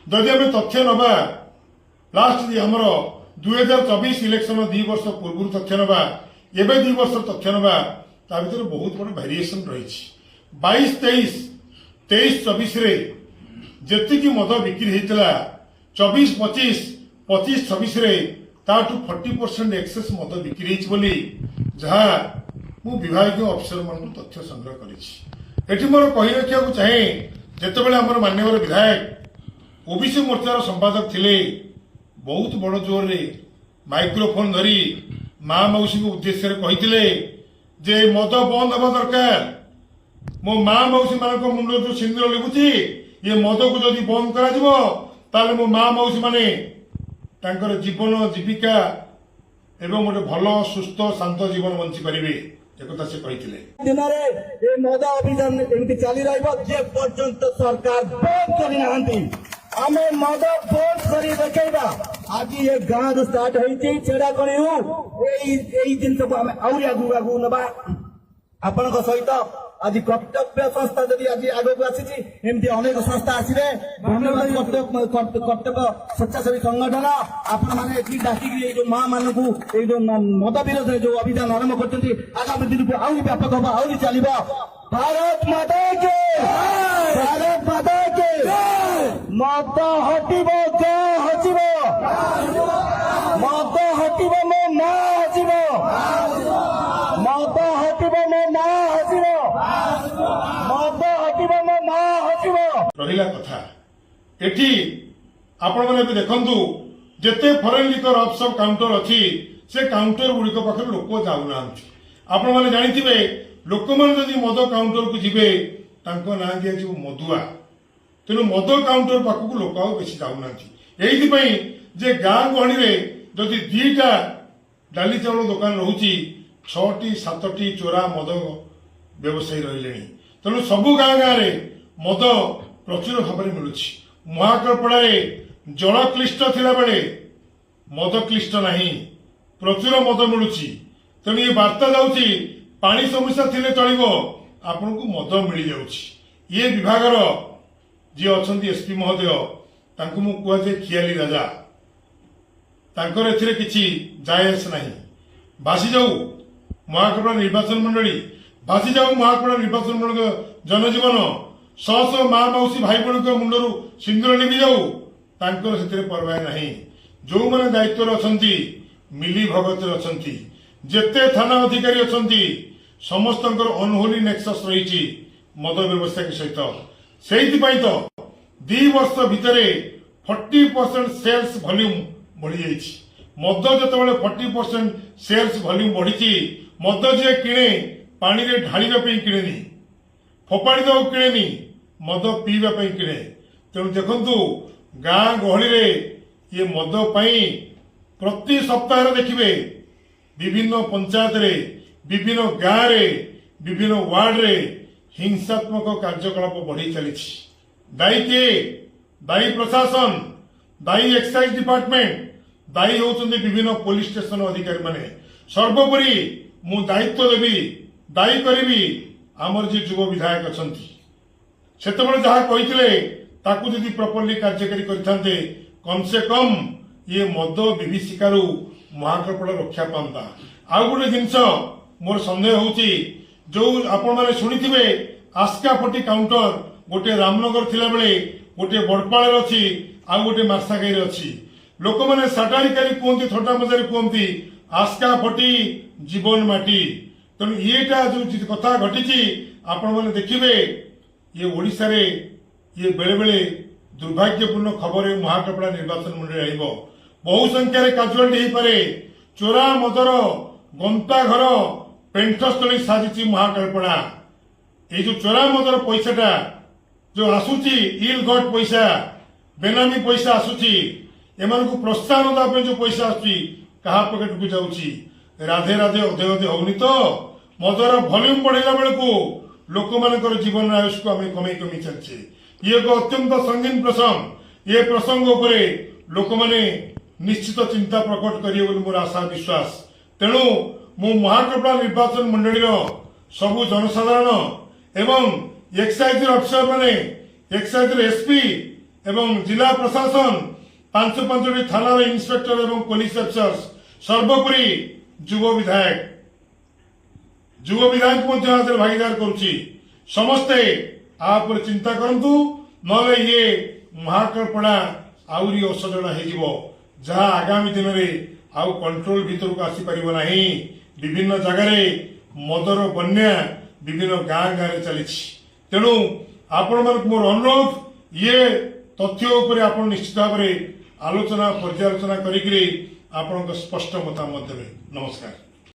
जदि आम तथ्य नवा लास्ट आमर 2024 इलेक्शन 2 वर्ष पूर्व तथ्य नवा एवं 2 वर्ष तथ्य नवा ता भर बहुत बड़ भेरिएसन रही 22-23 23-24 जी मद बिक्री होता 24-25 25-26 ताठू 40% एक्सेस मद बिक्री बोली जहाँ मु विभागीय अफिसर मान तथ्य संग्रह करी मोर कही रखा चाहे जितेबाला आम मान्यवर विधायक ओबीसी मोर्चार संपादक थिले बहुत बड़ जोर रे माइक्रोफोन धरी माँ मौसी उद्देश्य कही जे मद बंद हवा दरकार मो माँ मौसी मान मुंड जो सिंदूर लिखुची ये मद को जदि बंद कर मो माँ मौसी माने तांकर जीवन जीविका एवं गोटे भल सुस्थ शांत जीवन बंची पारे एक से कही दिन में मद अभियान एमती चली रही पर्यंत सरकार बंद करना आम मद बंद कर देखा आज ये गाँव स्टार्ट होड़ा करी जिन सब आहरी आगू आगू नवा आपण सहित आज कर्तव्य संस्था जदि आज आगक आमती अनेक संस्था आसवे कर्तव्य स्वेच्छासेवी संगठन आपण मैंने डाकिकी जो माँ मान जो मद विरोध जो अभियान आरंभ कर आगामी दिन को आहरी व्यापक हम आहरी चलो भारत माता के भारत माता के मद हटब गाँ हसिब मद हटब मो माँ हसिब मद हटब मो माँ हसिब मद हटब मो माँ हसिब रहिला कथा एठी आपण माने देखंतु जेते फॉरेन लिकर ऑफसर काउंटर अछि से काउंटर गुड़िक पाखे लोक जाऊना आपण माने जानिथिबे लोक माने जदि मद काउंटर को जिबे तांको ना दिया जो मदुआ तेणु मद काउंटर पाखक लोक आ बेसी जाऊना एइथि पई जे गाँ गहणी रे जदि 2टा डाली चाउल दुकान रहुची 6टी 7टी चोरा मद व्यवसायी रहिले तेणु सबु गाँ गाँ रे मद प्रचुर भाव में मिलूँ महाकल्पड़ा जल क्लिष्ट थिला बेले मद क्लिष्ट नहीं प्रचुर मद मिलूँ तेणु ये वार्ता जाऊँगी पानी समस्या थिले चलो आपण को मद मिल जाऊँगी ये विभागर जी अच्छा एसपी महोदय तांको मु कहुए खियाली राजा तांकर एथिरे किछि जायस नहीं भासी जाऊ महाकल्पड़ा निर्वाचन मंडली भासी जाऊ महाकल्पड़ा निर्वाचन मंडल जनजीवन शह शह माँ मौसी भाई भौणी मुंडरू सिंदूर लिभि जाऊ तांकर सेतिरे परवाह नहीं जो माने दायित्व अछंती मिली भगत अछंती जेते थाना अधिकारी अछंती समस्तंकर अनहोली नेक्सस रही मद व्यवस्था के सहित सेहिति पई तो 2 वर्ष भितरे 40% सेल्स वॉल्यूम बढ़ी जाइछि मद जतबेले 40% सेल्स वॉल्यूम बढ़ी मद जे किणे पानी रे ढाळिबा पई किणेनी फोपाड़ी दो किणेनी मद पीवा पई किणे तेणु देखंतु गाँ गहली रे ये मद पई प्रति सप्ताह देखिबे विभिन्न पंचायत रे विभिन्न गाँ रे विभिन्न वार्ड रे हिंसात्मक कार्यकलाप बढ़ी चली दायी किए दायी प्रशासन दायी एक्साइज डिपार्टमेंट दायी होउछन्ति विभिन्न पुलिस स्टेशन अधिकारी माने सर्वोपरि मु दायित्व देवी दायी करी आमर जे युव विधायक अछंती सेतबेले जहाँ कहिथिले ताकू जदि प्रॉपर्ली कार्यकारी करथांते कम से कम ये मद विभीषिकारु महाकल्पड़ा रक्षा पांता आउ गोटे जिनस मोर संदेह होउची जो आपण माने सुनिथिबे आस्कापट्टी काउंटर गोटे रामनगर थिला बेले गोटे बड़पाळे अछि आ गोटे मार्सागाई अछि लोक माने साटारिकारी कहते थटा मजारी कहते आस्कापट्टी जीवन माटी तेणु येटा जो कथा घटी आपण माने देखिबे ये ओडिसा रे ये बेले बेले दुर्भाग्यपूर्ण खबर महाकल्पड़ा निर्वाचन मंडली आइबो बहु संख्यार काजुआलिटी हो पारे चोरा मदर गंता घर पेंटस्थली साजिची महाकल्पड़ा ये जो चोरा मदर पैसाटा जो आसुची इल गट पैसा बेनामी पैसा आसुची एमान को प्रोत्साहन देवा जो पैसा आसुची कहा पकेट को जाउची राधे राधे अधे अधे होनी तो मदर वॉल्यूम बढ़ेला बेलू लोक मानकर जीवन आयुष को आम कमे कमी चलचे ये एक अत्यंत संगीन प्रसंग ये प्रसंग उपरे लोक माने निश्चित चिंता प्रकट करिए बोली मोर आशा विश्वास तेणु मु महाकल्पड़ा निर्वाचन मंडली सबु जनसाधारण एवं एक्साइज अफिसर माने एक्साइज एसपी ଏବଂ ଜିଲ୍ଲା ପ୍ରଶାସନ 5-5ଟି ଥାନାର ଇନ୍ସପେକ୍ଟର ଏବଂ ପୋଲିସ ଅଫିସର ସର୍ବୋପରି ଯୁବ ବିଧାୟକ ମଧ୍ୟ ଏଥିରେ ଭାଗିଦାର କରୁଛି। ସମସ୍ତେ ଆ ଉପରେ ଚିନ୍ତା କରନ୍ତୁ, ନହେଲେ ଇଏ ମହାକାଳପଡ଼ା ଆହୁରି ଅସଜଡ଼ା ହେଇଯିବ, ଯାହା ଆଗାମୀ ଦିନରେ ଆଉ କଣ୍ଟ୍ରୋଲ ଭିତରକୁ ଆସିପାରିବ ନାହିଁ। ବିଭିନ୍ନ ଜାଗାରେ ମଦର ବନ୍ୟା ବିଭିନ୍ନ ଗାଁରେ ଚାଲିଛି। ତେଣୁ ଆପଣମାନଙ୍କୁ ମୋର ଅନୁରୋଧ, ଇଏ ତଥ୍ୟ ଉପରେ ଆପଣ ନିଶ୍ଚିତ ଭାବରେ ଆଲୋଚନା ପର୍ଯ୍ୟାଲୋଚନା କରିକି ଆପଣଙ୍କ ସ୍ପଷ୍ଟ ମତାମତ ଦେବେ। ନମସ୍କାର।